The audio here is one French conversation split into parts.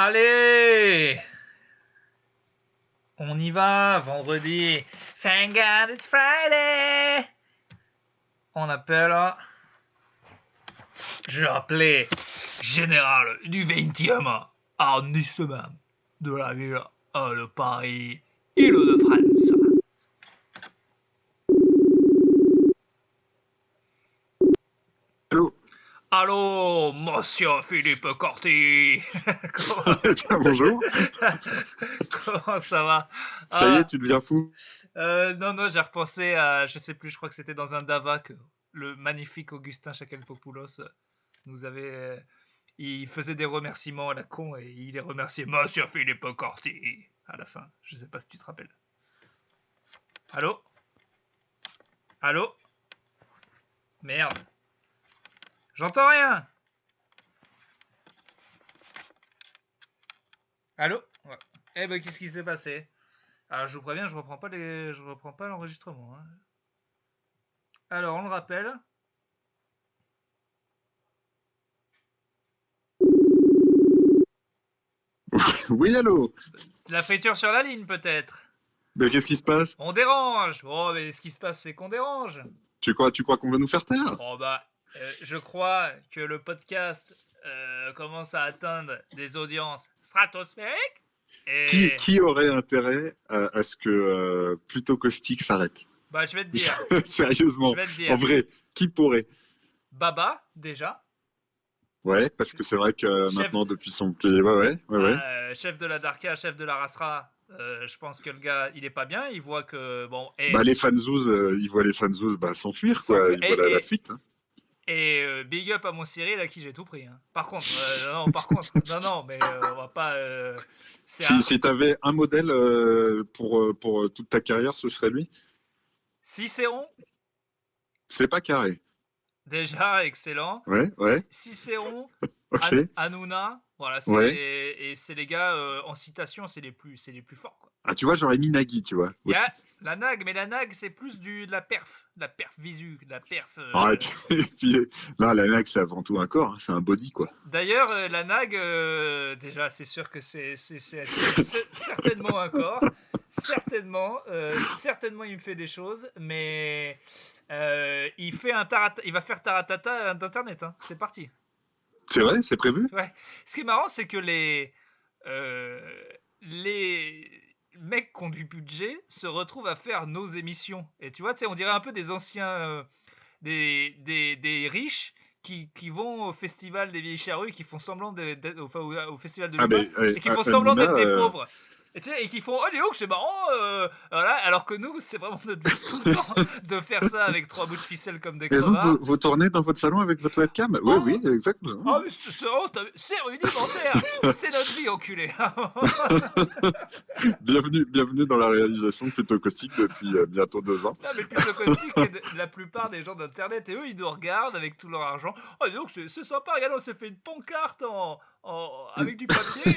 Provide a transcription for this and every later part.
Allez, on y va, vendredi. Thank God it's Friday. On appelle. J'ai appelé général du 20e arrondissement de la ville de Paris, Île-de-France. Allô. Allô, monsieur Philippe Corti. Bonjour. Comment ça va? Ça y est, tu deviens fou. Non, j'ai repensé à, je sais plus, je crois que c'était dans un Dava que le magnifique Augustin Chakalpopoulos nous avait, il faisait des remerciements à la con et il les remerciait Monsieur Philippe Corti à la fin. Je sais pas si tu te rappelles. Allô? Allô? Merde. J'entends rien. Allô? Ouais. Eh ben, qu'est-ce qui s'est passé? Alors, je vous préviens, je reprends pas l'enregistrement. Hein. Alors, on le rappelle. Oui, allô. La friture sur la ligne, peut-être. Mais qu'est-ce qui se passe? On dérange. Oh, mais ce qui se passe, c'est qu'on dérange. Tu crois qu'on va nous faire taire? Bon, bah, je crois que le podcast commence à atteindre des audiences stratosphériques. Et Qui aurait intérêt à ce que Plutôt Caustique s'arrête? bah, je vais te dire. Sérieusement, Je vais te dire. en vrai, qui pourrait? Baba, déjà. Ouais, parce que c'est vrai que Chef- maintenant, depuis son petit... Ouais. Chef de la Darka, chef de la Rasra. Je pense que le gars, il est pas bien. Il voit que bon. Bah, les fanzouz, ils voient les fanzouz s'enfuir, quoi. S'enfuir. Ils voient la fuite. Hein. Et big up à mon Cyril à qui j'ai tout pris. Hein. Par contre, non, mais on va pas. Si t'avais un modèle pour toute ta carrière, ce serait lui? Cicéron, C'est pas carré. déjà excellent. Ouais, Cicéron, ok. Hanouna, voilà, Ouais. et c'est les gars en citation, c'est les plus forts. Quoi. Ah, tu vois, j'aurais mis Nagui, tu vois. Il y Aussi. a la nag, mais la nag c'est plus de la perf visu, de la perf. Ah, et puis, là, la nag, c'est avant tout un corps, hein, c'est un body, quoi. D'ailleurs, la nag, déjà, c'est sûr que c'est certainement un corps. Certainement, il me fait des choses, mais il va faire taratata d'internet. Hein. C'est parti. C'est vrai, c'est prévu? Ouais. Ce qui est marrant, c'est que les mecs qui ont du budget se retrouvent à faire nos émissions. Et tu vois, on dirait un peu des anciens, des riches qui vont au festival des vieilles charrues, qui font semblant au festival de Ah, Louvain, mais et qui font semblant d'être des Hanouna, pauvres. Et qui font, oh Léo, c'est marrant, voilà, alors que nous, c'est vraiment notre but tout le temps de faire ça avec 3 bouts de ficelle comme des et donc, crevards. vous tournez dans votre salon avec votre webcam? Oh, Oui, exactement. oh, mais c'est rudimentaire. C'est notre vie, enculé. Bienvenue dans la réalisation de Plutôt Caustique depuis bientôt 2 ans. Non, mais le plus caustique, c'est la plupart des gens d'internet, et eux, ils nous regardent avec tout leur argent. Oh, donc c'est sympa, regarde, on s'est fait une pancarte avec du papier.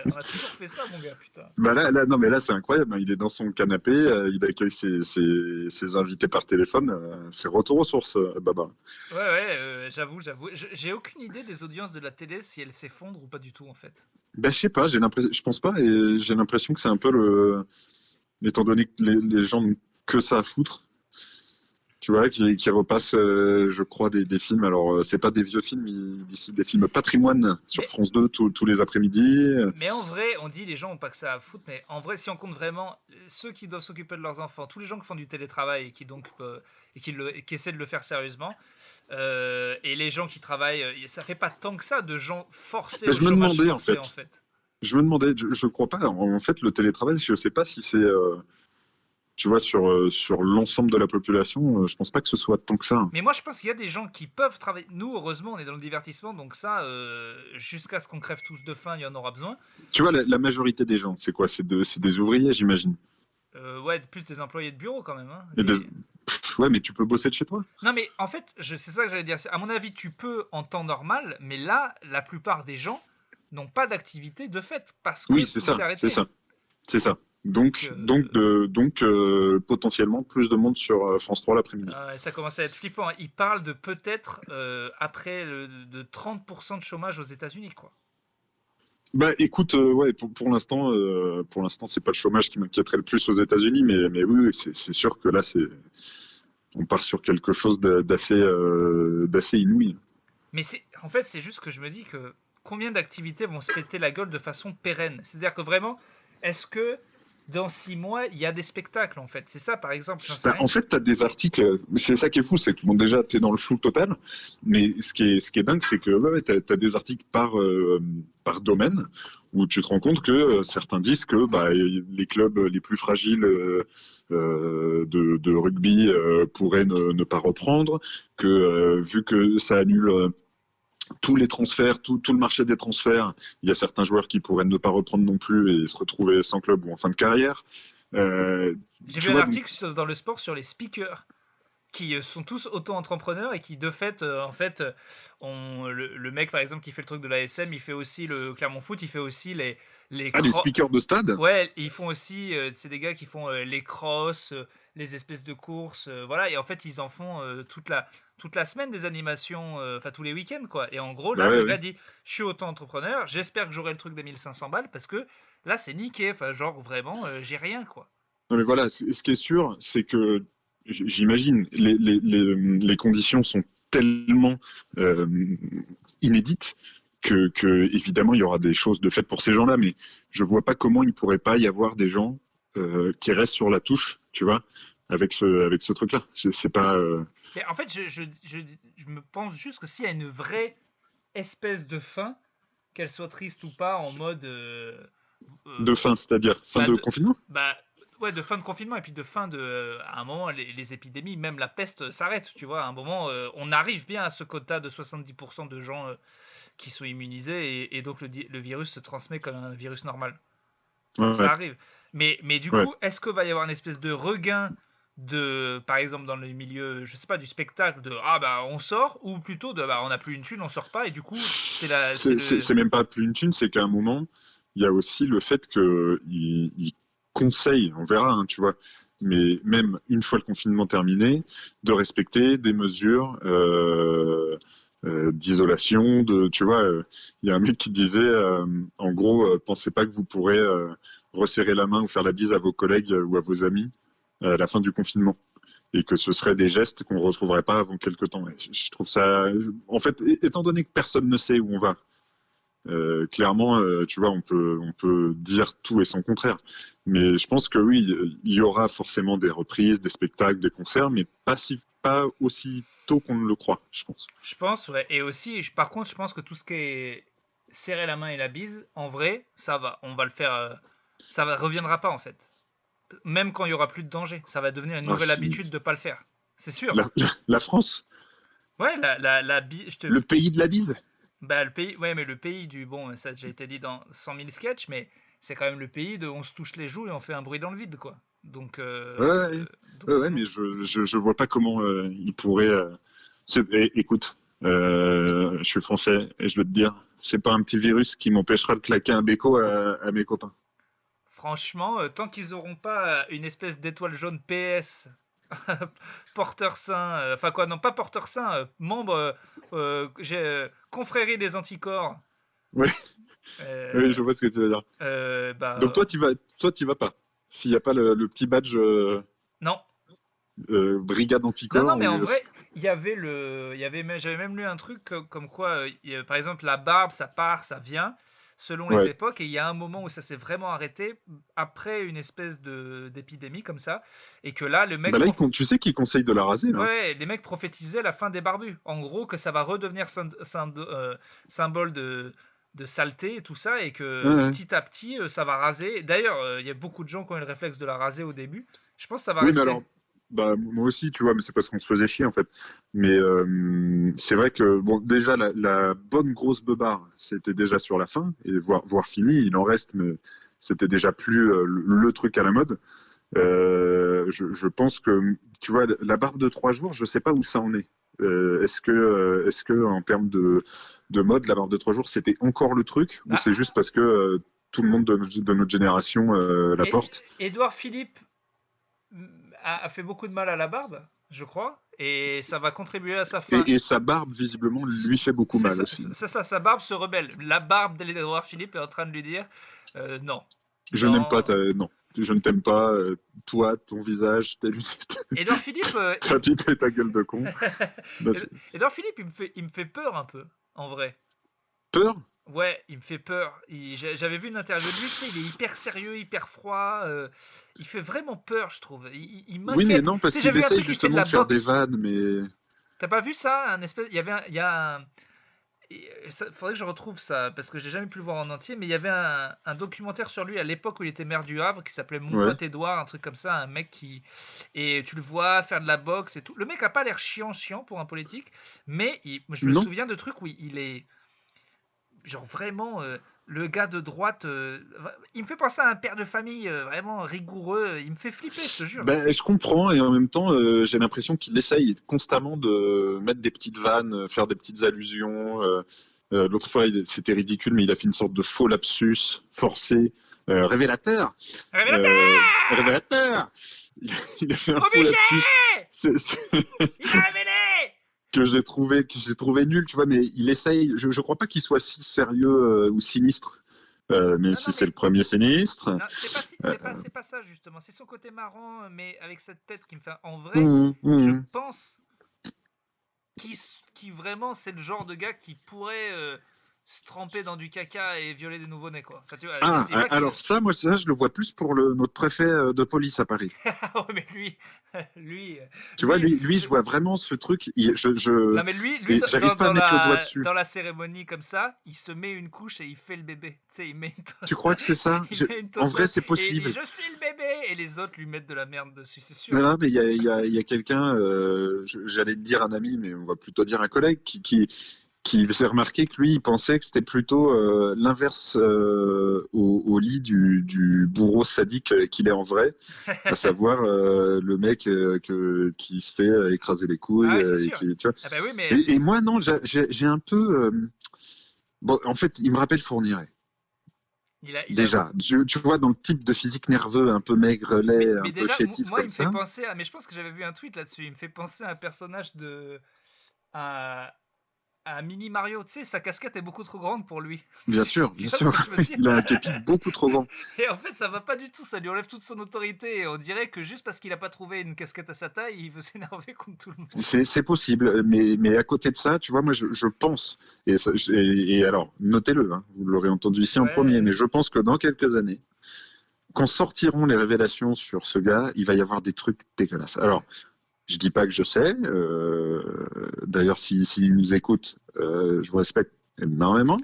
On a toujours fait ça, mon gars, putain. Bah non, mais là, c'est incroyable. Hein. Il est dans son canapé, il accueille ses invités par téléphone. C'est retour aux sources, Baba. Ouais, j'avoue. J'ai aucune idée des audiences de la télé, si elles s'effondrent ou pas du tout, en fait. Bah, je sais pas, je pense pas, et j'ai l'impression que c'est un peu étant donné que les gens n'ont que ça à foutre, tu vois, qui repassent, je crois, des films. Alors, c'est pas des vieux films, d'ici des films patrimoine sur Mais- France 2 tous les après-midi. Mais en vrai, on dit les gens ont pas que ça à foutre, mais en vrai, si on compte vraiment ceux qui doivent s'occuper de leurs enfants, tous les gens qui font du télétravail et qui donc et qui essaient de le faire sérieusement, et les gens qui travaillent, ça fait pas tant que ça de gens forcés Bah, au je me chômage demandais, forcé en fait. Je me demandais, je crois pas. En fait, le télétravail, je sais pas si c'est, tu vois, sur l'ensemble de la population, je pense pas que ce soit tant que ça. Mais moi je pense qu'il y a des gens qui peuvent travailler. Nous, heureusement, on est dans le divertissement, donc ça, jusqu'à ce qu'on crève tous de faim, il y en aura besoin. Tu vois, la majorité des gens, c'est quoi? C'est des ouvriers, j'imagine. Ouais, plus des employés de bureau quand même. Hein. Et ouais, mais tu peux bosser de chez toi. Non mais en fait, c'est ça que j'allais dire. À mon avis, tu peux en temps normal, mais là, la plupart des gens n'ont pas d'activité de fait parce que Oui, c'est tout ça, s'est arrêté. c'est ça. Donc, potentiellement plus de monde sur France 3 l'après-midi. Ça commence à être flippant. Hein. Ils parlent de peut-être après de 30% de chômage aux États-Unis, quoi. Bah écoute, ouais, pour l'instant, c'est pas le chômage qui m'inquiéterait le plus aux États-Unis, mais oui, oui, c'est sûr que là, on part sur quelque chose d'assez inouï. Mais en fait, c'est juste que je me dis que combien d'activités vont se péter la gueule de façon pérenne. C'est-à-dire que vraiment, est-ce que dans 6 mois, il y a des spectacles en fait? C'est ça, par exemple, j'en sais Bah, rien. en fait, tu as des articles, c'est ça qui est fou, c'est que bon, déjà, tu es dans le flou total, mais ce qui est dingue, c'est que ouais, tu as des articles par domaine où tu te rends compte que certains disent que bah, les clubs les plus fragiles de rugby pourraient ne pas reprendre, que vu que ça annule tous les transferts, tout le marché des transferts, il y a certains joueurs qui pourraient ne pas reprendre non plus et se retrouver sans club ou en fin de carrière. Euh, J'ai vu Tu un vois, donc, article dans le sport sur les speakers qui sont tous auto-entrepreneurs et qui de fait, en fait, le mec par exemple qui fait le truc de la SM, il fait aussi le Clermont Foot, il fait aussi les les cro- speakers de stade. ouais, ils font aussi, c'est des gars qui font les crosses, les espèces de courses, voilà, et en fait ils en font toute la semaine des animations, enfin tous les week-ends quoi. Et en gros Bah là, ouais, le ouais. gars dit, je suis auto-entrepreneur, j'espère que j'aurai le truc des 1500 balles parce que là c'est niqué, enfin genre vraiment j'ai rien quoi. Non, mais voilà, ce qui est sûr, c'est que j'imagine les conditions sont tellement euh, inédites que, évidemment il y aura des choses de faites pour ces gens-là, mais je vois pas comment il pourrait pas y avoir des gens qui restent sur la touche, tu vois, avec ce truc-là. C'est pas Mais en fait, je me pense juste que s'il y a une vraie espèce de fin, qu'elle soit triste ou pas, en mode de euh, fin, c'est-à-dire fin bah, de confinement. bah, ouais, de fin de confinement et puis de fin de à un moment les épidémies, même la peste s'arrête, tu vois. À un moment, on arrive bien à ce quota de 70% de gens qui sont immunisés et donc le virus se transmet comme un virus normal. Ouais, Ça ouais, arrive. Mais du ouais. coup, est-ce que va y avoir une espèce de regain par exemple, dans le milieu, je sais pas, du spectacle, de ah bah on sort, ou plutôt de bah on n'a plus une thune, on sort pas, et du coup, c'est le. C'est même pas plus une thune, c'est qu'à un moment, il y a aussi le fait qu'il conseille, on verra, hein, tu vois, mais même une fois le confinement terminé, de respecter des mesures d'isolation, tu vois, il y a un mec qui disait, en gros, pensez pas que vous pourrez resserrer la main ou faire la bise à vos collègues ou à vos amis à la fin du confinement. Et que ce seraient des gestes qu'on ne retrouverait pas avant quelques temps. Et je trouve ça. En fait, étant donné que personne ne sait où on va, clairement, tu vois, on peut dire tout et son contraire. Mais je pense que oui, il y aura forcément des reprises, des spectacles, des concerts, mais pas aussi tôt qu'on ne le croit, je pense. Je pense, ouais. Et aussi, par contre, je pense que tout ce qui est serrer la main et la bise, en vrai, ça va. On va le faire. Ça reviendra pas en fait. Même quand il y aura plus de danger, ça va devenir une Ah, nouvelle si, habitude de pas le faire. C'est sûr. la France, Ouais, la bise, le pays de la bise. bah, le pays, ouais, mais le pays du, bon, ça a déjà été dit dans 100 000 sketchs, mais c'est quand même le pays de on se touche les joues et on fait un bruit dans le vide, quoi. Donc, Ouais, ouais, ouais, ouais, mais donc, je vois pas comment il pourrait. Écoute, je suis français et je veux te dire, c'est pas un petit virus qui m'empêchera de claquer un béco à mes copains. franchement, tant qu'ils auront pas une espèce d'étoile jaune PS, porteur sain, enfin quoi, non, pas porteur sain, membre, confrérie des anticorps, Ouais, ouais, euh, je vois ce que tu veux dire. Donc bah, toi, tu vas pas. S'il n'y a pas le petit badge non. brigade Non, non, anticorps mais en ou vrai, j'avais même lu un truc comme quoi, par exemple, la barbe, ça part, ça vient, selon les ouais. époques, et il y a un moment où ça s'est vraiment arrêté, après une espèce d'épidémie comme ça, et que là, Bah là, tu sais qu'ils conseillent de la raser là. ouais, les mecs prophétisaient la fin des barbus. En gros, que ça va redevenir symbole de saleté et tout ça, et Ouais, que ouais. petit à petit, ça va raser. D'ailleurs, il y a beaucoup de gens qui ont eu le réflexe de la raser au début. Je pense que ça va Oui, mais rester. alors, bah moi aussi, tu vois, mais c'est parce qu'on se faisait chier en fait. Mais c'est vrai que bon, déjà la bonne grosse beubare, c'était déjà sur la fin et voire fini. Il en reste, mais c'était déjà plus le truc à la mode. Je pense que, tu vois, la barbe de 3 jours, je sais pas où ça en est. Est-ce que en termes de mode, la barbe de 3 jours, c'était encore le truc ou Bah, c'est juste parce que tout le monde de notre génération la Et porte? Édouard Philippe a fait beaucoup de mal à la barbe. je crois, et ça va contribuer à sa fin. Et sa barbe, visiblement, lui fait beaucoup C'est mal ça, aussi. sa barbe se rebelle. La barbe d'Edouard Philippe est en train de lui dire non, Je n'aime pas non. non, je ne t'aime pas, toi, ton visage, tes lunettes, Edouard Philippe, ta pipe et ta gueule de con. Bah, Edouard Philippe, il me fait peur un peu, en vrai. peur? Ouais, il me fait peur. J'avais vu une interview de lui, tu sais, il est hyper sérieux, hyper froid. Il fait vraiment peur, je trouve. Il Oui, mais m'inquiète. non, Tu parce sais, j'ai qu'il vu un essaye truc, il fait de justement la de faire des boxe. vannes, mais T'as pas vu ça? Il y a un, faudrait que je retrouve ça parce que j'ai jamais pu le voir en entier, mais il y avait un documentaire sur lui à l'époque où il était maire du Havre qui s'appelait Mon ouais. pote Édouard, un truc comme ça, un mec qui et tu le vois faire de la boxe et tout. Le mec a pas l'air chiant pour un politique, mais je me Non. souviens de trucs où il est genre vraiment le gars de droite. Il me fait penser à un père de famille vraiment rigoureux. Il me fait flipper, je te jure. Ben, je comprends, et en même temps, j'ai l'impression qu'il essaye constamment de mettre des petites vannes, faire des petites allusions. L'autre fois, c'était ridicule, mais il a fait une sorte de faux lapsus forcé, révélateur. Révélateur! Révélateur! Il a fait un Au faux lapsus bûcher! c'est- c'est- Il a révélé! que j'ai trouvé nul, tu vois, mais il essaye. Je crois pas qu'il soit si sérieux ou sinistre, même Non, si non, c'est mais le premier sinistre. non, Euh, c'est pas ça justement. C'est son côté marrant, mais avec cette tête qui me fait. En vrai, hum, je hum. pense qui vraiment c'est le genre de gars qui pourrait se tremper dans du caca et violer des nouveau-nés quoi. Enfin, tu vois, je Ah, dis pas qu'il alors ça, moi, ça, je le vois plus pour notre préfet de police à Paris. ouais, mais lui, Tu vois, lui, lui, je vois vraiment ce truc. non mais lui Et j'arrive pas à mettre le doigt dessus. dans la cérémonie comme ça, il se met une couche et il fait le bébé. Tu sais, il met Tu crois que c'est ça? il met une En vrai, totone c'est et il dit possible. je suis le bébé et les autres lui mettent de la merde dessus, c'est Non, sûr. non, mais il y a quelqu'un, j'allais te dire un ami, mais on va plutôt dire un collègue, qui faisait remarquer que lui, il pensait que c'était plutôt l'inverse au lit du bourreau sadique qu'il est en vrai, à savoir le mec qui se fait écraser les couilles Ah oui, c'est et sûr. qui, tu vois. Ah bah oui, mais Et moi, non, j'ai un peu. Bon, en fait, il me rappelle Fourniret. il a Déjà, tu vois, dans le type de physique nerveux, un peu maigrelet, un mais peu déjà, chétif moi, comme il me fait ça. penser à. Mais je pense que j'avais vu un tweet là-dessus. Il me fait penser à un personnage de. À, à Mini Mario. Tu sais, sa casquette est beaucoup trop grande pour lui. Bien sûr, Tu bien vois ce sûr. que je veux dire? Il a un képi beaucoup trop grand. Et en fait, ça va pas du tout. Ça lui enlève toute son autorité. Et on dirait que juste parce qu'il a pas trouvé une casquette à sa taille, il veut s'énerver contre tout le monde. C'est possible, mais à côté de ça, tu vois, moi, je pense, et alors, notez-le, hein, vous l'aurez entendu ici en premier, mais Ouais. je pense que dans quelques années, quand sortiront les révélations sur ce gars, il va y avoir des trucs dégueulasses. Alors, je dis pas que je sais. D'ailleurs, s'il nous écoute, je vous respecte énormément.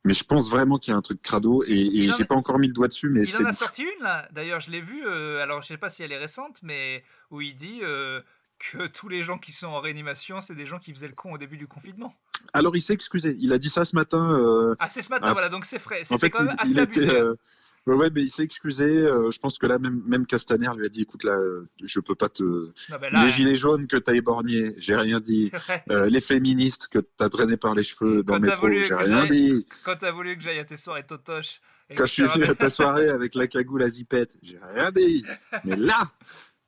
Mais je pense vraiment qu'il y a un truc crado et Il en, j'ai pas encore mis le doigt dessus, mais il en c'est a louche. sorti une là. D'ailleurs, je l'ai vue. Alors, je sais pas si elle est récente, mais où il dit que tous les gens qui sont en réanimation, c'est des gens qui faisaient le con au début du confinement. Alors, il s'est excusé. Il a dit ça ce matin. Ah, c'est ce matin, À- voilà, donc c'est frais. En C'était fait, quand même assez il était. abusé, hein. Ouais, ouais, mais il s'est excusé. Je pense que là, même Castaner lui a dit, écoute, là, je peux pas te. Non, ben Les là, gilets jaunes que t'as éborgnés, j'ai rien dit. Les féministes que t'as traîné par les cheveux dans quand le t'as métro, voulu j'ai que rien j'aille, dit. quand t'as voulu que j'aille à tes soirées Totoche et Quand que je je te suis venu ramène. à ta soirée avec la cagoule à zipette, j'ai rien dit. Mais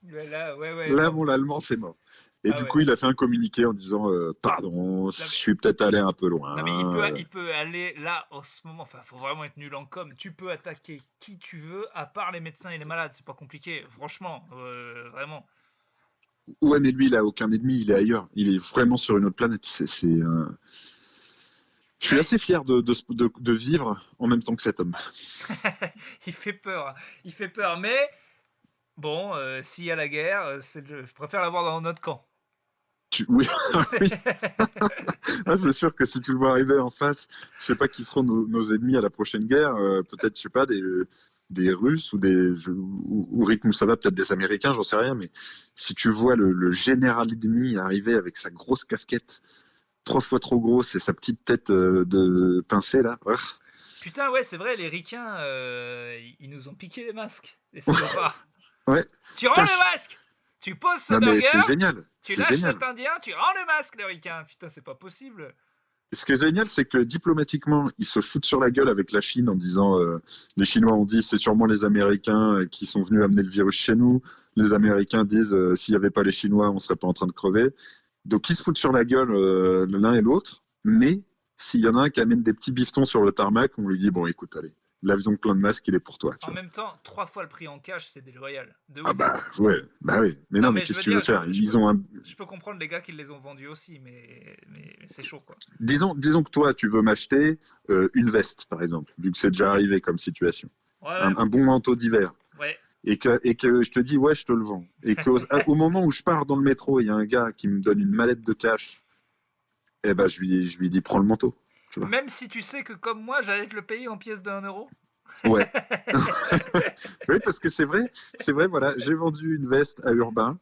Mais là, ouais, là, non. mon allemand, c'est mort. Et Ah du ouais. coup, il a fait un communiqué en disant pardon, je Non mais, suis peut-être allé un peu non, mais loin. il peut aller là en ce moment. Enfin, faut vraiment être nul en com. Tu peux attaquer qui tu veux, à part les médecins et les malades. C'est pas compliqué, franchement, vraiment. Ouais, mais lui, il a aucun ennemi, il est ailleurs. Il est vraiment sur une autre planète. Je suis Ouais. assez fier de vivre en même temps que cet homme. Il fait peur, hein. Il fait peur, mais bon, s'il y a la guerre, je préfère l'avoir dans notre camp. Oui, oui. Ah, c'est sûr que si tu le vois arriver en face, je sais pas qui seront nos ennemis à la prochaine guerre. Peut-être, je sais pas, des Russes ou Rick Moussava, peut-être des Américains, j'en sais rien. Mais si tu vois le général ennemi arriver avec sa grosse casquette, 3 fois trop grosse et sa petite tête de pincée là, Putain, ouais, c'est vrai, les ricains, ils nous ont piqué les masques, les salopards. ouais, Tu rends cache. le masque. Tu poses ce Non mais c'est burger, génial, tu c'est lâches génial. cet indien, tu rends le masque, le ricain. Putain, c'est pas possible. Ce qui est génial, c'est que diplomatiquement, ils se foutent sur la gueule avec la Chine en disant les Chinois ont dit c'est sûrement les Américains qui sont venus amener le virus chez nous. Les Américains disent s'il n'y avait pas les Chinois, on serait pas en train de crever. Donc ils se foutent sur la gueule l'un et l'autre. Mais s'il y en a un qui amène des petits bifetons sur le tarmac, on lui dit bon écoute, allez, l'avion plein de masques, il est pour toi. Tu En vois. même temps, 3 fois le prix en cash, c'est déloyal. De Ah ouf. bah ouais, bah oui. Mais Non, non, mais mais je qu'est-ce veux que tu veux dire, faire? je Ils peux, ont un. je peux comprendre les gars qui les ont vendus aussi, mais c'est chaud, quoi. Disons que toi, tu veux m'acheter une veste, par exemple, vu que c'est déjà arrivé comme situation. Ouais, ouais, Un bon manteau d'hiver. ouais. Et que je te dis, ouais, je te le vends. Et qu'au moment où je pars dans le métro, il y a un gars qui me donne une mallette de cash, eh ben, je lui dis, prends le manteau. Tu vois. Même si tu sais que comme moi, j'allais te le payer en pièces de 1 euro. Ouais. Oui, parce que c'est vrai, voilà, j'ai vendu une veste à Urbain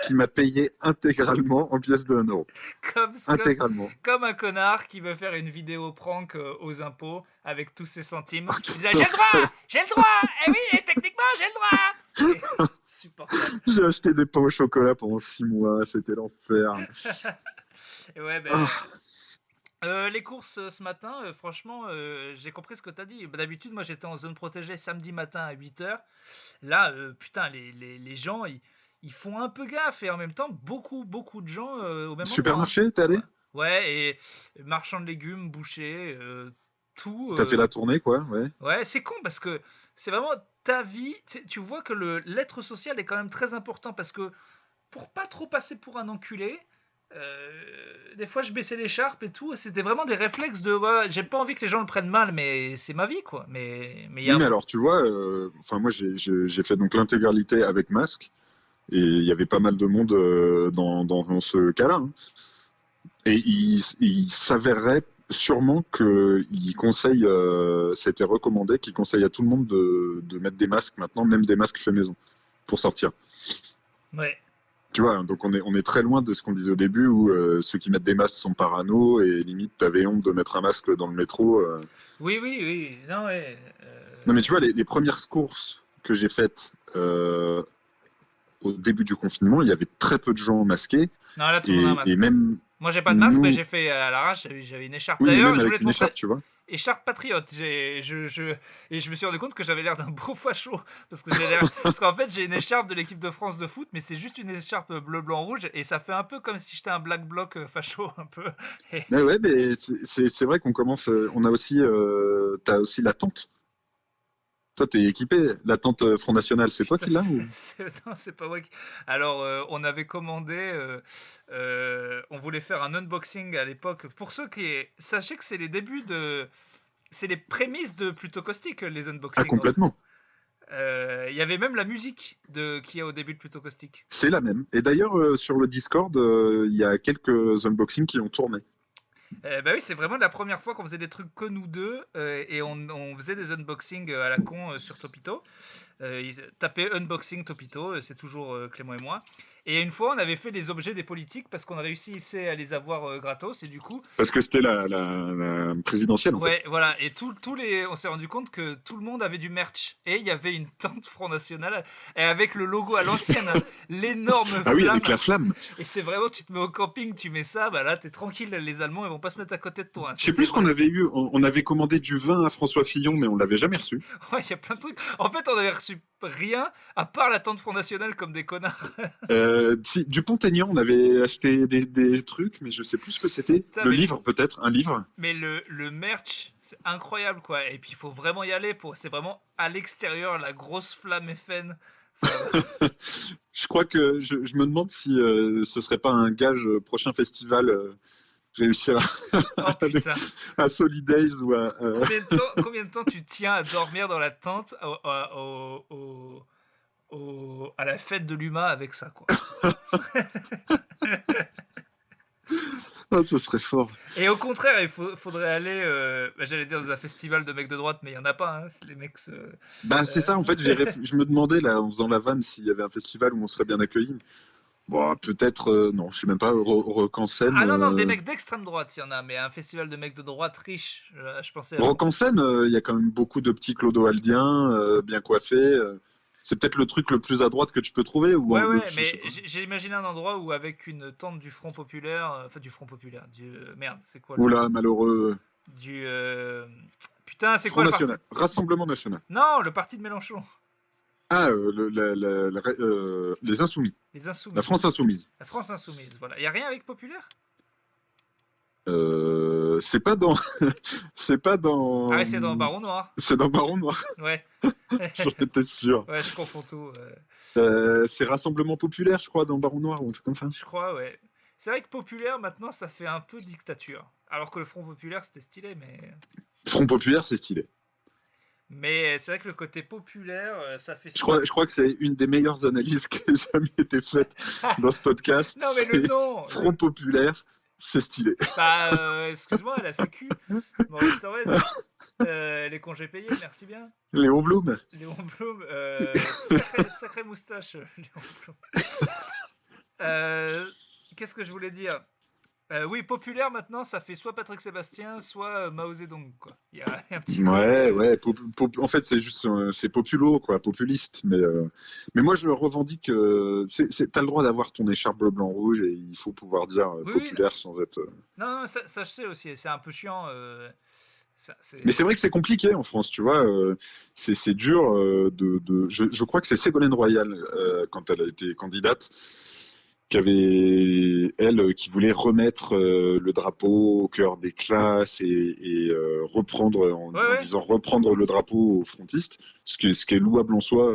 qui m'a payé intégralement en pièces de 1 euro. comme, comme, Intégralement. comme un connard qui veut faire une vidéo prank aux impôts avec tous ses centimes. Ah, Il dit, quel j'ai le droit, enfer. j'ai le droit, eh oui, et techniquement j'ai le droit. Et, supportable. J'ai acheté des pains au chocolat pendant 6 mois, c'était l'enfer. Et ouais, ben, Ah, les courses ce matin, franchement, j'ai compris ce que t'as dit. D'habitude, moi j'étais en zone protégée samedi matin à 8h. Là, putain, les gens, ils font un peu gaffe et en même temps, beaucoup, beaucoup de gens au même endroit, hein. supermarché, t'es allé? Ouais, ouais, et marchand de légumes, boucher, tout. T'as fait la tournée, quoi, ouais. Ouais, c'est con parce que c'est vraiment ta vie. Tu vois que l'être social est quand même très important parce que pour pas trop passer pour un enculé, des fois je baissais l'écharpe et tout. C'était vraiment des réflexes de ouais, j'ai pas envie que les gens le prennent mal, mais c'est ma vie quoi. Mais il y Oui, a mais alors, tu vois, enfin, moi, j'ai fait donc l'intégralité avec masque, et il y avait pas mal de monde dans ce cas-là, hein. Et il s'avérerait sûrement qu'il conseille, c'était recommandé, qu'il conseille à tout le monde de mettre des masques maintenant, même des masques faits maison, pour sortir. ouais. Tu vois, hein, donc on est très loin de ce qu'on disait au début où ceux qui mettent des masques sont parano et limite t'avais honte de mettre un masque dans le métro. Oui, oui, oui. Non, ouais. Non mais tu vois, les premières courses que j'ai faites au début du confinement, il y avait très peu de gens masqués Non, là tout le monde a un et masque. même Moi j'ai pas de masque, mais nous, j'ai fait à l'arrache. J'avais une écharpe. oui mais D'ailleurs, même je voulais avec te une montrer. écharpe, tu vois. Écharpe patriote. Et je me suis rendu compte que j'avais l'air d'un beau facho. Parce que j'ai l'air. Parce qu'en fait, j'ai une écharpe de l'équipe de France de foot, mais c'est juste une écharpe bleu, blanc, rouge. Et ça fait un peu comme si j'étais un black bloc facho, un peu. Et... Mais ouais, mais c'est vrai qu'on commence, on a aussi, t'as aussi la tente. Toi, t'es équipé. La tente Front National, c'est toi Putain, qui l'as ou? non, c'est pas moi qui. Alors, on avait commandé. On voulait faire un unboxing à l'époque. Pour ceux qui. Sachez que c'est les débuts de. C'est les prémices de Plutôt Caustique, les Ah, unboxings. complètement. Il y avait même la musique qu'il y a au début de Plutôt Caustique. C'est la même. Et d'ailleurs, sur le Discord, il y a quelques unboxings qui ont tourné. Bah oui, c'est vraiment la première fois qu'on faisait des trucs que nous deux et on faisait des unboxings à la con sur Topito. Tapez unboxing Topito, c'est toujours Clément et moi. Et une fois, on avait fait les objets des politiques parce qu'on réussissait à les avoir gratos et du coup, Parce que c'était la présidentielle, en fait. ouais, voilà. Et on s'est rendu compte que tout le monde avait du merch et il y avait une tente Front National et avec le logo à l'ancienne, hein, l'énorme Ah oui, flamme. avec la flamme. Et c'est vraiment, tu te mets au camping, tu mets ça, bah là, t'es tranquille. Les Allemands, ils vont pas se mettre à côté de toi, hein. Je sais plus ce qu'on avait eu. On avait commandé du vin à François Fillon, mais on l'avait jamais reçu. Ouais, il y a plein de trucs. En fait, on avait reçu rien à part la tente Front National comme des connards. Si, du Pont-Aignan, on avait acheté des trucs, mais je sais plus ce que c'était. Putain, Le livre, peut-être, un livre. mais le merch, c'est incroyable, quoi. Et puis, il faut vraiment y aller. C'est vraiment à l'extérieur, la grosse flamme FN. Enfin, Je crois que je me demande si ce serait pas un gage prochain festival réussir oh putain. à Solidays ou à. Combien de temps tu tiens à dormir dans la tente à la fête de l'UMA avec ça, quoi. Ah, ce serait fort. Et au contraire, faudrait aller, j'allais dire dans un festival de mecs de droite, mais il y en a pas, hein. Les mecs Bah, c'est ça, en fait, je me demandais, là, en faisant la vanne, s'il y avait un festival où on serait bien accueillis. Bon, peut-être, non, je sais même pas, Rock en Seine. Ah non, non, des mecs d'extrême droite, il y en a, mais un festival de mecs de droite riches, je pensais à... Rock en Seine, il y a quand même beaucoup de petits clodoaldiens, bien coiffés. C'est peut-être le truc le plus à droite que tu peux trouver ou Ouais, le, ouais, je sais mais pas. j'ai imaginé un endroit où avec une tente du Front Populaire, enfin du Front Populaire, merde, c'est quoi le Oula, malheureux. du putain, c'est quoi Front le parti? National, Rassemblement National. Non, le parti de Mélenchon, Ah, les Insoumis, les la Insoumis, France Insoumise. la France Insoumise, voilà. Y a rien avec Populaire? C'est pas dans, c'est pas Ah ouais, dans, c'est dans Baron Noir. c'est dans Baron Noir. Ouais. J'en étais sûr. Ouais, je confonds tout. C'est Rassemblement Populaire, je crois, dans Baron Noir ou un truc comme ça. Je crois, ouais. C'est vrai que Populaire, maintenant, ça fait un peu dictature. Alors que le Front Populaire, c'était stylé, mais... Front Populaire, c'est stylé. Mais c'est vrai que le côté populaire, ça fait Je soit... crois, je crois que c'est une des meilleures analyses qui ait jamais été faite dans ce podcast. Non, mais le C'est nom Front Populaire, c'est stylé. Bah, excuse-moi, la sécu, Maurice Thorez, les congés payés, merci bien. Léon Blum. Léon Blum, sacrée moustache, Léon Blum. Qu'est-ce que je voulais dire? Oui, populaire maintenant, ça fait soit Patrick Sébastien, soit Mao Zedong, quoi. Il y a un petit Ouais, côté. ouais. En fait, c'est juste, c'est populo, quoi, populiste. Mais moi, je revendique. T'as le droit d'avoir ton écharpe bleu, blanc, rouge, et il faut pouvoir dire Oui, oui, populaire sans être. non, non, ça je sais aussi, c'est un peu chiant. Mais c'est vrai que c'est compliqué en France, tu vois. C'est dur je crois que c'est Ségolène Royal quand elle a été candidate qui avait, elle, qui voulait remettre le drapeau au cœur des classes et reprendre, Ouais, en ouais, disant reprendre le drapeau aux frontistes, ce qui est louable en soi,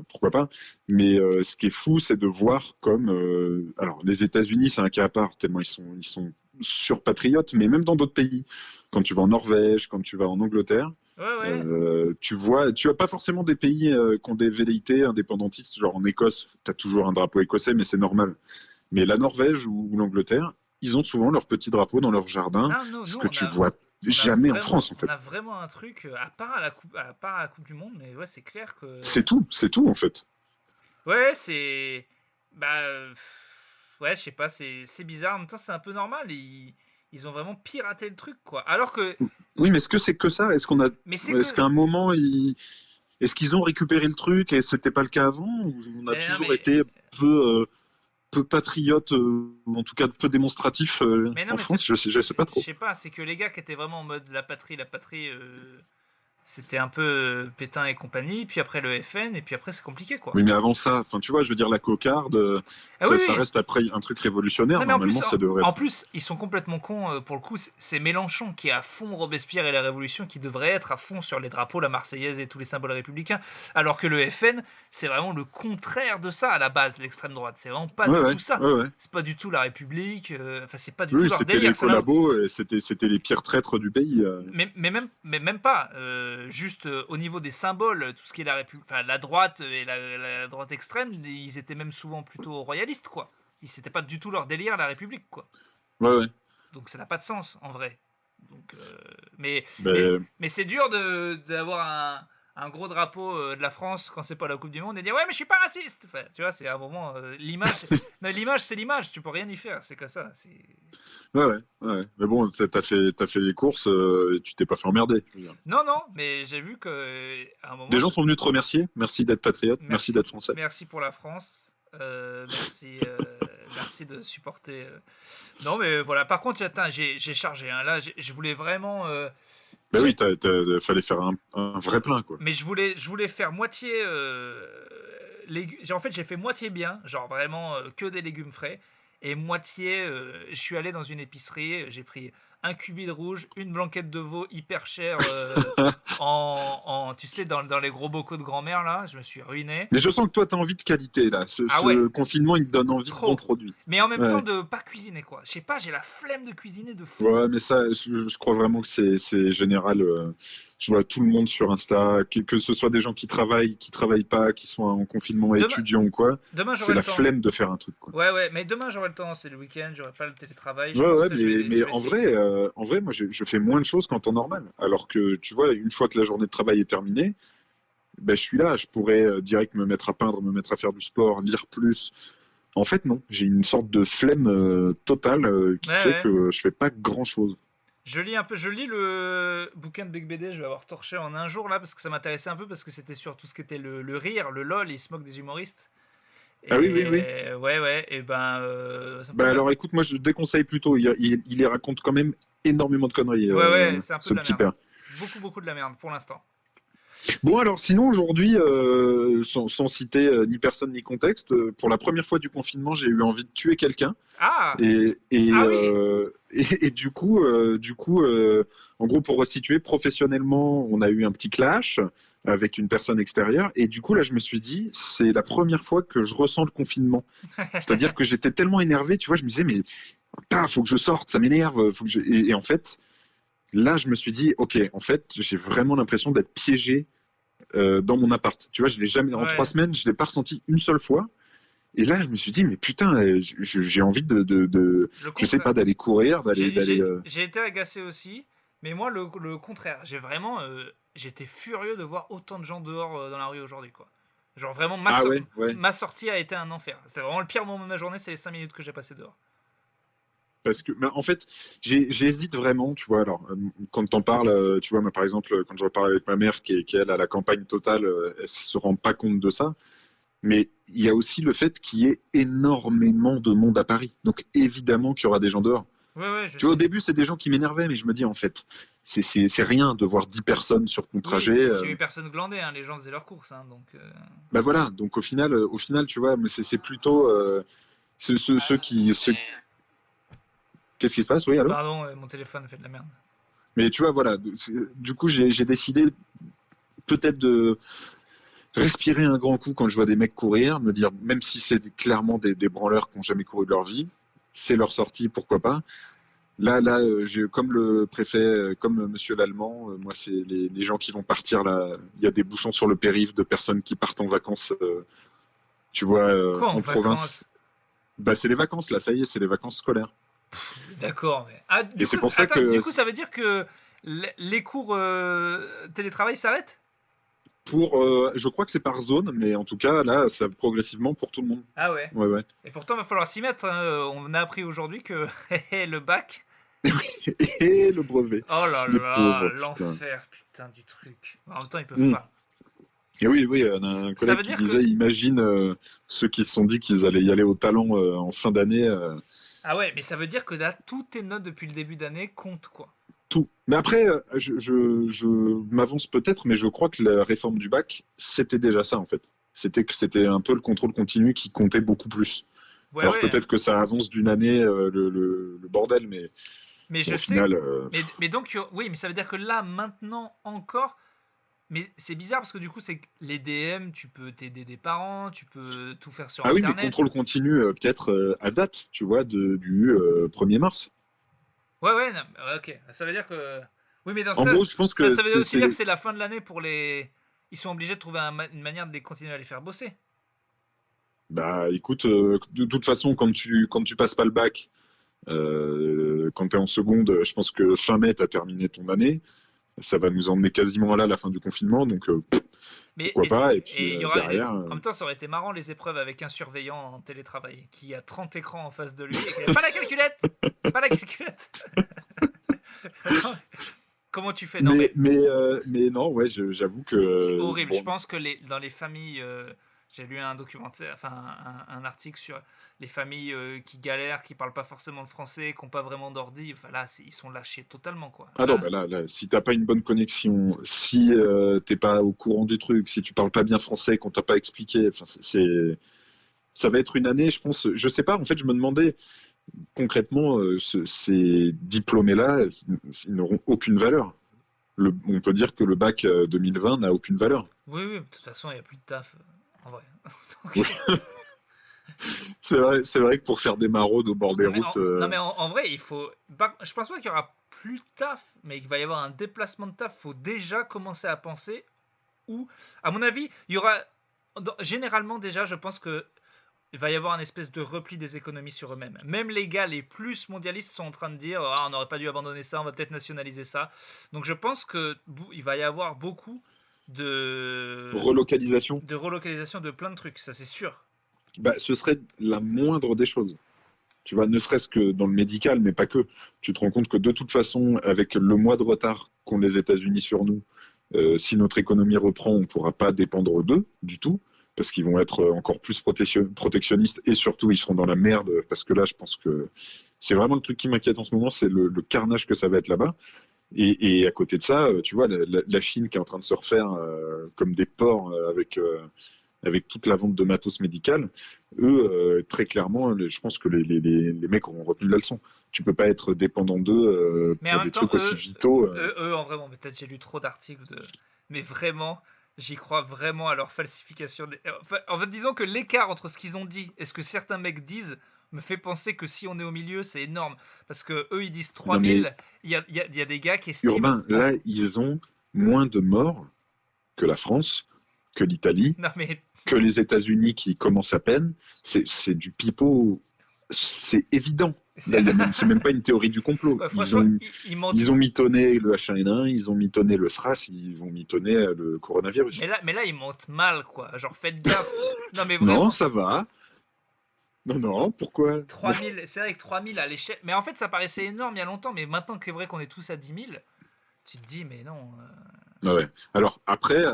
pourquoi pas. Mais ce qui est fou, c'est de voir comme, alors les États-Unis, c'est un cas à part, tellement ils sont surpatriotes, mais même dans d'autres pays, quand tu vas en Norvège, quand tu vas en Angleterre, ouais, ouais. tu as pas forcément des pays qui ont des velléités indépendantistes, genre en Écosse, tu as toujours un drapeau écossais, mais c'est normal. Mais la Norvège ou l'Angleterre, ils ont souvent leur petit drapeau dans leur jardin, Non, nous, ce nous, que tu vois jamais en France, en on fait. a vraiment un truc, à part à la Coupe du Monde, mais ouais, c'est clair que... C'est tout, en fait. Ouais, c'est... Bah... ouais, je sais pas, c'est bizarre, en même temps, c'est un peu normal, ils ont vraiment piraté le truc, quoi. Alors que... Oui, mais est-ce que c'est que ça? Mais c'est Est-ce que... qu'à un moment, est-ce qu'ils ont récupéré le truc et c'était pas le cas avant? Ou on a Mais non, toujours été peu, peu patriote, ou en tout cas peu démonstratif mais non, en mais France? Je sais pas je trop. sais pas, c'est que les gars qui étaient vraiment en mode la patrie, c'était un peu Pétain et compagnie, puis après le FN, et puis après c'est compliqué, quoi. Oui, mais avant ça, enfin, tu vois, je veux dire, la cocarde, Ah oui, ça oui. reste après un truc révolutionnaire. Non mais en Normalement, plus, ça devrait en être. plus, ils sont complètement cons pour le coup. C'est Mélenchon qui est à fond Robespierre et la Révolution, qui devrait être à fond sur les drapeaux, la Marseillaise et tous les symboles républicains, alors que le FN, c'est vraiment le contraire de ça à la base, l'extrême droite. C'est vraiment pas Ouais, du ouais, tout ça. ouais, ouais. C'est pas du tout la République. Enfin, c'est pas du tout Oui, leur c'était les délire. collabos, et c'était les pires traîtres du pays. Mais même pas. Juste au niveau des symboles, tout ce qui est la République, enfin la droite et la droite extrême, ils étaient même souvent plutôt royalistes, quoi. C'était pas du tout leur délire la République, quoi. Ouais, ouais. Donc ça n'a pas de sens en vrai. Donc, mais, mais, Ben, mais c'est dur d'avoir un gros drapeau de la France quand c'est pas la Coupe du Monde et dire ouais mais je suis pas raciste. Enfin, tu vois, c'est un moment l'image. Non, l'image c'est l'image, tu peux rien y faire, c'est que ça. ouais, ouais, ouais. Mais bon, t'as fait les courses et tu t'es pas fait emmerder. Je veux dire. Non non, mais j'ai vu que à un Des moment. gens sont venus te remercier. Merci d'être patriote. Merci Merci, d'être français. merci pour la France. Merci de supporter. Non mais voilà. Par contre, attends, j'ai chargé. Hein. Là, je voulais vraiment. Ben J'ai- oui, fallait faire un vrai plein, quoi. Mais je voulais faire moitié en fait, j'ai fait moitié bien, genre vraiment que des légumes frais, et moitié. Je suis allé dans une épicerie, j'ai pris un cubi de rouge, une blanquette de veau hyper chère tu sais, dans les gros bocaux de grand-mère là, je me suis ruiné. Mais je sens que toi, t'as envie de qualité, là. Ah ouais, Ce confinement, il te donne envie de bons trop. produits. Mais en même temps Ouais. de pas cuisiner quoi. Je sais pas, j'ai la flemme de cuisiner de fou. Ouais, mais ça, je crois vraiment que c'est général. Je vois tout le monde sur Insta, que ce soit des gens qui travaillent pas, qui sont en confinement Demain, étudiant ou quoi, demain c'est j'aurai le la temps. flemme de faire un truc, quoi. Ouais ouais, mais demain j'aurai le temps, c'est le week-end, j'aurai pas le télétravail. Je Ouais, pense ouais, que mais je vais essayer. en vrai, moi, je fais moins de choses qu'en temps normal. Alors que, tu vois, une fois que la journée de travail est terminée, ben, je suis là, je pourrais direct me mettre à peindre, me mettre à faire du sport, lire plus. En fait, non, j'ai une sorte de flemme totale qui Ouais fait ouais. que je fais pas grand-chose. Je lis un peu, je lis le bouquin de Big BD, je vais avoir torché en un jour là parce que ça m'intéressait un peu parce que c'était sur tout ce qui était le rire, le lol, il se moque des humoristes. Ah oui, oui, oui. Et ouais, et ben ça me Bah permet. alors écoute, moi je déconseille plutôt. Il les raconte quand même énormément de conneries, Ouais, c'est un peu ce de la petit merde. père. Beaucoup de la merde pour l'instant. Bon, alors sinon, aujourd'hui, sans citer ni personne ni contexte, pour la première fois du confinement, j'ai eu envie de tuer quelqu'un. Ah! Et, et, Ah oui! euh, et du coup en gros, pour resituer, professionnellement, on a eu un petit clash avec une personne extérieure. Et du coup, là, je me suis dit, c'est la première fois que je ressens le confinement. C'est-à-dire que j'étais tellement énervé, tu vois, je me disais, mais putain, faut que je sorte, ça m'énerve. Et en fait, là, je me suis dit, ok, en fait, j'ai vraiment l'impression d'être piégé dans mon appart. Tu vois, je l'ai jamais, en trois Ouais, semaines, je l'ai pas ressenti une seule fois. Et là, je me suis dit, mais putain, j'ai envie le je sais contraire. pas, d'aller courir, d'aller. J'ai été agacé aussi, mais moi le contraire. J'ai vraiment, j'étais furieux de voir autant de gens dehors dans la rue aujourd'hui, quoi. Genre vraiment Ah ouais, ouais. ma sortie a été un enfer. C'est vraiment le pire moment de ma journée, c'est les 5 minutes que j'ai passé dehors. Parce que, mais en fait, j'hésite vraiment, tu vois. Alors, quand t'en parles, tu vois, moi, par exemple, quand je reparle avec ma mère, qui est elle, à la campagne totale, elle se rend pas compte de ça. Mais il y a aussi le fait qu'il y ait énormément de monde à Paris. Donc, évidemment qu'il y aura des gens dehors. Ouais, je Tu vois, au sais. début, c'est des gens qui m'énervaient, mais je me dis, en fait, c'est rien de voir 10 personnes sur ton Oui, trajet. j'ai eu personne glandé, hein, les gens faisaient leurs courses, hein, donc. Bah voilà, donc au final, tu vois, mais c'est plutôt ceux qui. Qu'est-ce qui se passe? Oui, allô? Pardon, mon téléphone fait de la merde. Mais tu vois, voilà, du coup, j'ai décidé peut-être de respirer un grand coup quand je vois des mecs courir, me dire, même si c'est clairement des branleurs qui n'ont jamais couru de leur vie, c'est leur sortie, pourquoi pas. Là, comme le préfet, comme monsieur l'Allemand, moi, c'est les gens qui vont partir là. Il y a des bouchons sur le périph' de personnes qui partent en vacances, tu vois, Quoi en en province. vacances? Bah, c'est les vacances, là, ça y est, c'est les vacances scolaires. D'accord, mais. Ah, Et du coup, c'est pour ça attends, que du coup, ça veut dire que les cours télétravail s'arrêtent? je crois que c'est par zone, mais en tout cas, là, ça progressivement pour tout le monde. Ah ouais. Ouais, ouais. Et pourtant, il va falloir s'y mettre, hein. On a appris aujourd'hui que le bac. Et le brevet. Oh là Les là, pauvres, putain. l'enfer, putain du truc. En même temps, ils peuvent Mm. pas. Et oui, oui, on a un Ça collègue veut qui dire que. disait, imagine ceux qui se sont dit qu'ils allaient y aller au talent en fin d'année. Ah ouais, mais ça veut dire que là, toutes tes notes depuis le début d'année comptent, quoi. Tout. Mais après, je m'avance peut-être, mais je crois que la réforme du bac, c'était déjà ça en fait. C'était un peu le contrôle continu qui comptait beaucoup plus. Alors Ouais. peut-être que ça avance d'une année le bordel, mais Mais bon, je au sais. final, Mais donc, oui, mais ça veut dire que là, maintenant, encore. Mais c'est bizarre parce que du coup, c'est que les DM, tu peux t'aider des parents, tu peux tout faire sur ah oui, mais Internet. contrôle continu peut-être à date, tu vois, du 1er mars. Ouais, non, ok. Ça veut dire que. Oui, mais dans ce En cas, gros, je pense ça, que ça veut aussi dire que c'est la fin de l'année pour les. Ils sont obligés de trouver une manière de les continuer à les faire bosser. bah écoute, de toute façon, quand tu passes pas le bac, quand tu es en seconde, je pense que fin mai, tu as terminé ton année. Ça va nous emmener quasiment là à la fin du confinement, donc Mais pourquoi pas. Et puis et il y aura. derrière, En même temps, ça aurait été marrant les épreuves avec un surveillant en télétravail qui a 30 écrans en face de lui et qui a pas la calculette. Pas la calculette. Comment tu fais? Non, mais non, ouais, j'avoue que c'est horrible. Je bon, pense que dans les familles, j'ai lu un documentaire, enfin un article sur les familles qui galèrent, qui parlent pas forcément le français, qui n'ont pas vraiment d'ordi. Enfin là, ils sont lâchés totalement, quoi. ah non, bah là, si t'as pas une bonne connexion, si t'es pas au courant du truc, si tu parles pas bien français, qu'on t'a pas expliqué, enfin, ça va être une année, je pense. Je sais pas, en fait, je me demandais concrètement, ces diplômés-là, ils n'auront aucune valeur. On peut dire que le bac 2020 n'a aucune valeur. Oui, de toute façon, il n'y a plus de taf, en vrai. Oui, Donc, c'est vrai que pour faire des maraudes au bord des routes, non, mais en vrai, il faut. Je pense pas qu'il y aura plus de taf, mais qu'il va y avoir un déplacement de taf. Faut déjà commencer à penser où. À mon avis, il y aura. Généralement, déjà, je pense que il va y avoir un espèce de repli des économies sur eux-mêmes. Même les gars les plus mondialistes sont en train de dire ah, on n'aurait pas dû abandonner ça, on va peut-être nationaliser ça. Donc je pense que il va y avoir beaucoup de relocalisation, relocalisation de plein de trucs, ça c'est sûr. bah, ce serait la moindre des choses. Tu vois, ne serait-ce que dans le médical, mais pas que. Tu te rends compte que de toute façon, avec le mois de retard qu'ont les États-Unis sur nous, si notre économie reprend, on ne pourra pas dépendre d'eux du tout, parce qu'ils vont être encore plus protectionnistes et surtout, ils seront dans la merde, parce que là, je pense que c'est vraiment le truc qui m'inquiète en ce moment, c'est le carnage que ça va être là-bas. Et à côté de ça, tu vois, la Chine qui est en train de se refaire comme des porcs avec toute la vente de matos médical, eux, très clairement, je pense que les mecs auront retenu la leçon. Tu peux pas être dépendant d'eux Mais en pour même des temps, trucs aussi vitaux. en vrai, bon, peut-être j'ai lu trop d'articles de. Mais vraiment, j'y crois vraiment à leur falsification. Enfin, en fait, disons que l'écart entre ce qu'ils ont dit et ce que certains mecs disent me fait penser que si on est au milieu, c'est énorme. Parce que eux, ils disent Non mais 3000, il y a des gars qui estiment. Urbain, là, ils ont moins de morts que la France, que l'Italie, Non, mais. que les États-Unis qui commencent à peine. C'est du pipeau, c'est évident. Là, c'est même pas une théorie du complot. Ouais, franchement, mentent. Ils ont mitonné le H1N1, ils ont mitonné le SRAS, ils vont mitonner le coronavirus. Mais là, ils mentent mal, quoi. Genre, faites gaffe. Non, mais vraiment. Non, ça va. Non, pourquoi? 3000, c'est vrai que 3000 à l'échelle. Mais en fait, ça paraissait énorme il y a longtemps, mais maintenant que c'est vrai qu'on est tous à 10 000, tu te dis, mais non. Ouais. Alors, après,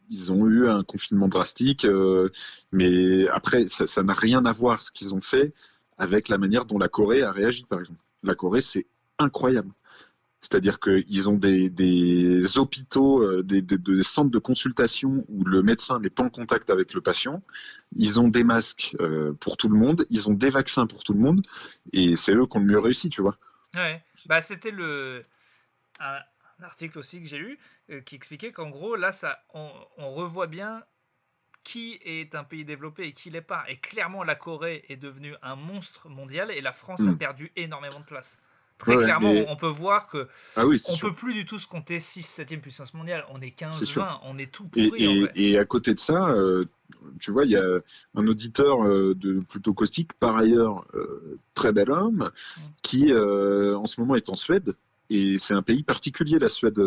ils ont eu un confinement drastique, mais après, ça n'a rien à voir ce qu'ils ont fait avec la manière dont la Corée a réagi, par exemple. La Corée, c'est incroyable. C'est-à-dire qu'ils ont des hôpitaux, des centres de consultation où le médecin n'est pas en contact avec le patient. Ils ont des masques pour tout le monde, ils ont des vaccins pour tout le monde, et c'est eux qui ont le mieux réussi, tu vois. Ouais. Bah, c'était un article aussi que j'ai lu qui expliquait qu'en gros, là, on revoit bien qui est un pays développé et qui l'est pas. Et clairement, la Corée est devenue un monstre mondial et la France a perdu énormément de place. Très clairement, mais... on peut voir que ah oui, on peut plus du tout se compter 6-7e puissance mondiale. On est 15-20, on est tout pourri. En vrai. Et à côté de ça, tu vois, il y a un auditeur plutôt caustique, par ailleurs très bel homme, qui en ce moment est en Suède. Et c'est un pays particulier, la Suède,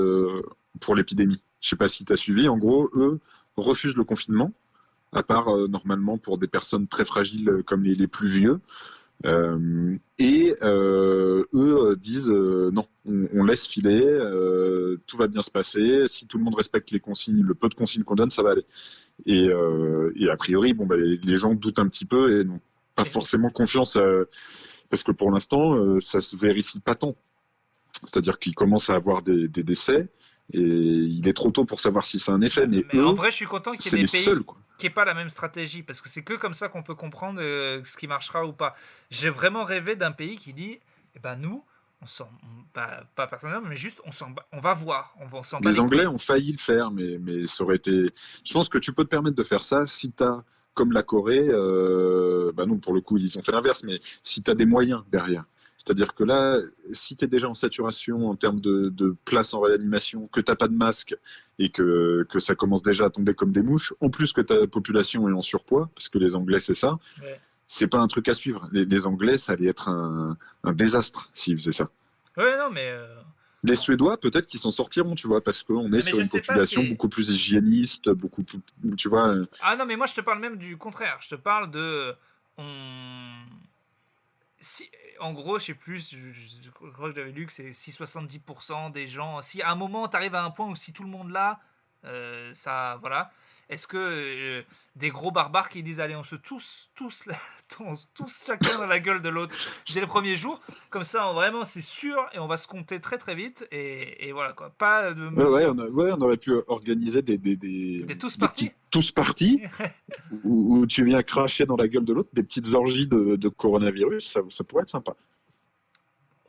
pour l'épidémie. Je sais pas si tu as suivi. En gros, eux refusent le confinement, à part normalement pour des personnes très fragiles comme les plus vieux. Eux disent non, on laisse filer, tout va bien se passer. Si tout le monde respecte les consignes, le peu de consignes qu'on donne, ça va aller. Et a priori, bon, bah, les gens doutent un petit peu et n'ont pas forcément confiance parce que pour l'instant, ça se vérifie pas tant. C'est-à-dire qu'ils commencent à avoir des décès et il est trop tôt pour savoir si c'est un effet. Mais eux, en vrai, je suis content qu'il y ait des pays seuls, qui n'aient pas la même stratégie parce que c'est que comme ça qu'on peut comprendre ce qui marchera ou pas. J'ai vraiment rêvé d'un pays qui dit eh ben nous, pas personnellement, mais juste on va voir. Les Anglais ont failli le faire, mais ça aurait été. Je pense que tu peux te permettre de faire ça si tu as, comme la Corée, bah non, pour le coup, ils ont fait l'inverse, mais si tu as des moyens derrière. C'est-à-dire que là, si tu es déjà en saturation en termes de place en réanimation, que tu n'as pas de masque et que ça commence déjà à tomber comme des mouches, en plus que ta population est en surpoids, parce que les Anglais, c'est ça, c'est pas un truc à suivre. Les Anglais, ça allait être un désastre s'ils faisaient ça. Ouais, non, mais. Les Suédois, peut-être qu'ils s'en sortiront, tu vois, parce qu'on est sur une population beaucoup plus hygiéniste, beaucoup plus, tu vois. Ah non, mais moi je te parle même du contraire. Je te parle de. En gros, je sais plus, je crois que j'avais lu que c'est si 70% des gens. Si à un moment tu arrives à un point où si tout le monde là, ça. Voilà. Est-ce que des gros barbares qui disent allez, on se tous chacun dans la gueule de l'autre dès le premier jour, comme ça vraiment c'est sûr et on va se compter très très vite et voilà quoi. Pas de. On aurait pu organiser des tous partis où tu viens cracher dans la gueule de l'autre, des petites orgies de coronavirus, ça pourrait être sympa.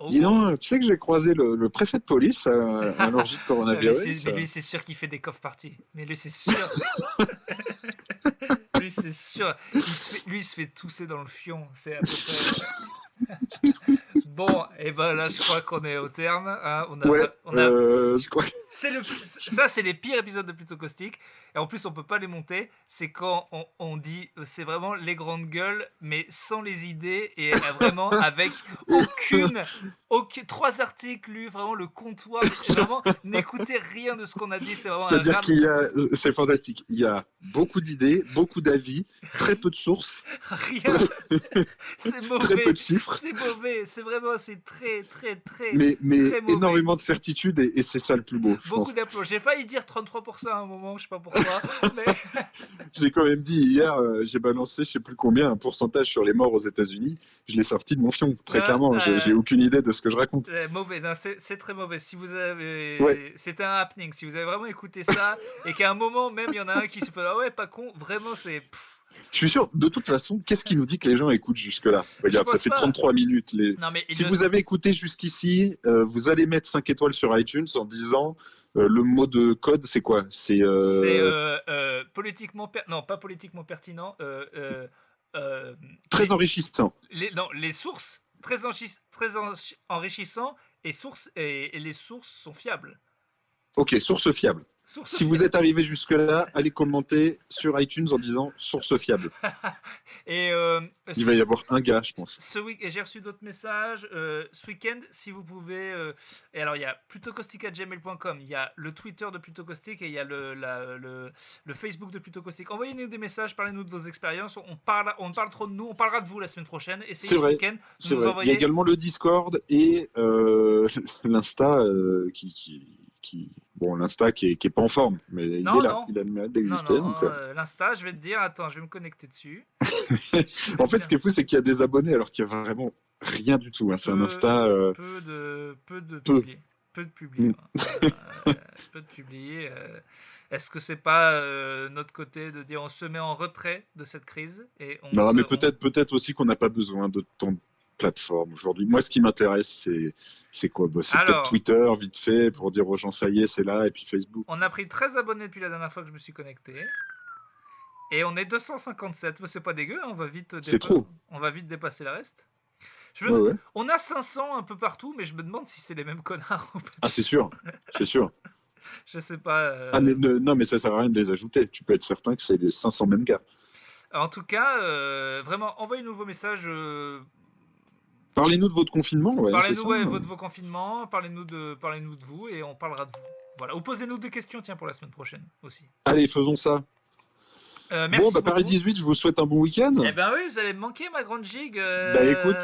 Dis donc, tu sais que j'ai croisé le préfet de police à l'orgie de coronavirus. Mais lui, c'est sûr qu'il fait des coffres parties. Mais lui, c'est sûr. Lui, c'est sûr. Il se fait tousser dans le fion. C'est à peu près. Bon, et ben là, je crois qu'on est au terme. Hein. Je crois que Ça, c'est les pires épisodes de Plutôt Caustique. Et en plus, on peut pas les monter. C'est quand on dit, c'est vraiment les grandes gueules, mais sans les idées et vraiment avec aucune, 3 articles lus, vraiment le comptoir. Vraiment, n'écoutez rien de ce qu'on a dit. C'est vraiment un C'est-à-dire c'est fantastique. Il y a beaucoup d'idées, beaucoup d'avis, très peu de sources, rien. C'est très peu mauvais. de chiffres, C'est mauvais. C'est vraiment, c'est très, très, très, mais très mauvais. énormément de certitude et c'est ça le plus beau, je Beaucoup pense. d'applaudissements. J'ai failli dire 33% à un moment, je sais pas pourquoi. Mais Je l'ai quand même dit hier, j'ai balancé je sais plus combien, un pourcentage sur les morts aux États-Unis. Je l'ai sorti de mon fion, très non, clairement. J'ai aucune idée de ce que je raconte. mauvais, non, c'est très mauvais. Si vous Ouais, avez, c'était un happening. Si vous avez vraiment écouté ça et qu'à un moment même il y en a un qui se fait ah ouais pas con, vraiment c'est. je suis sûr, de toute façon, qu'est-ce qui nous dit que les gens écoutent jusque-là? Je Regarde, ça pense fait pas. 33 minutes. Non mais Si vous avez écouté jusqu'ici, vous allez mettre 5 étoiles sur iTunes en disant le mot de code, c'est quoi? C'est c'est politiquement non pas politiquement pertinent. Euh, très les, enrichissant. non, les sources très enrichissant et et les sources sont fiables. Ok, source fiable. Sources Si vous fiables. êtes arrivé jusque-là, allez commenter sur iTunes en disant source fiable. Et Il va y avoir un gars, je pense. j'ai reçu d'autres messages. Ce week-end, si vous pouvez. Et alors, il y a plutocaustique@gmail.com, il y a le Twitter de Plutôt Caustique et il y a le Facebook de Plutôt Caustique. Envoyez-nous des messages, parlez-nous de vos expériences. On parle trop de nous, on parlera de vous la semaine prochaine. Essayez C'est ce vrai, week-end de c'est nous vrai. Il y a envoyer. également le Discord et l'Insta bon, l'Insta qui est pas en forme, mais il est Non, là, non. il a le mérite Non, d'exister. non, Donc, l'Insta, je vais te dire, attends, je vais me connecter dessus. Je vais en te fait, ce dire qui est fou, c'est qu'il y a des abonnés alors qu'il y a vraiment rien du tout, hein. C'est un peu, Insta peu de peu. publiés. Peu de publiés. Mm. Peu de publiés. Est-ce que c'est pas notre côté de dire on se met en retrait de cette crise et Non, mais peut-être aussi qu'on n'a pas besoin de tant de plateformes aujourd'hui. Moi, ce qui m'intéresse, c'est quoi? Bah, c'est peut-être Alors, Twitter, vite fait, pour dire aux gens, ça y est, c'est là, et puis Facebook. on a pris 13 abonnés depuis la dernière fois que je me suis connecté. Et on est 257. Mais c'est pas dégueu, hein, C'est trop. on va vite dépasser le reste. Ouais, ouais. On a 500 un peu partout, mais je me demande si c'est les mêmes connards ou pas. Ah, c'est sûr, c'est sûr. Je sais pas. Ah, non, mais ça sert à rien de les ajouter. Tu peux être certain que c'est les 500 mêmes gars. En tout cas, vraiment, envoyez-nous vos messages. Parlez-nous de votre confinement, ouais, c'est Parlez-nous ça. ouais, de vos confinements, parlez-nous de vous et on parlera de vous. Voilà. Ou posez-nous des questions, tiens, pour la semaine prochaine aussi. Allez, faisons ça. Merci Bon, bah, beaucoup. Paris 18, je vous souhaite un bon week-end. Eh ben oui, vous allez me manquer, ma grande gigue. Bah écoute,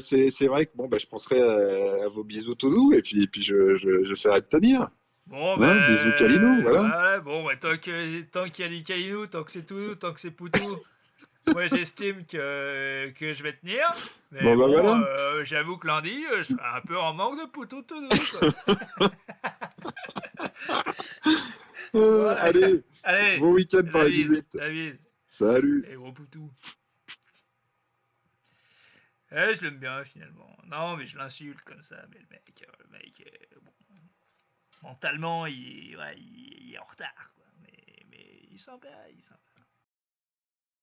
c'est vrai que bon, bah, je penserai à vos bisous tout doux et puis j'essaierai de tenir. Bon, Hein, bisous Calinou, ben. voilà. Ouais, bon, ben, tant qu'il y a des cailloux, tant que c'est tout, tant que c'est poutou. Moi, j'estime que je vais tenir. Mais Bon, bah bon, voilà. j'avoue que lundi, je serai un peu en manque de poutou tout doux, quoi. Bon, Allez, allez, bon week-end Paris David, 18. David. Salut. Et gros poutou. Je l'aime bien finalement. Non, mais je l'insulte comme ça. Mais le mec bon, mentalement, il est en retard. Quoi. Mais il s'en va, il s'en va.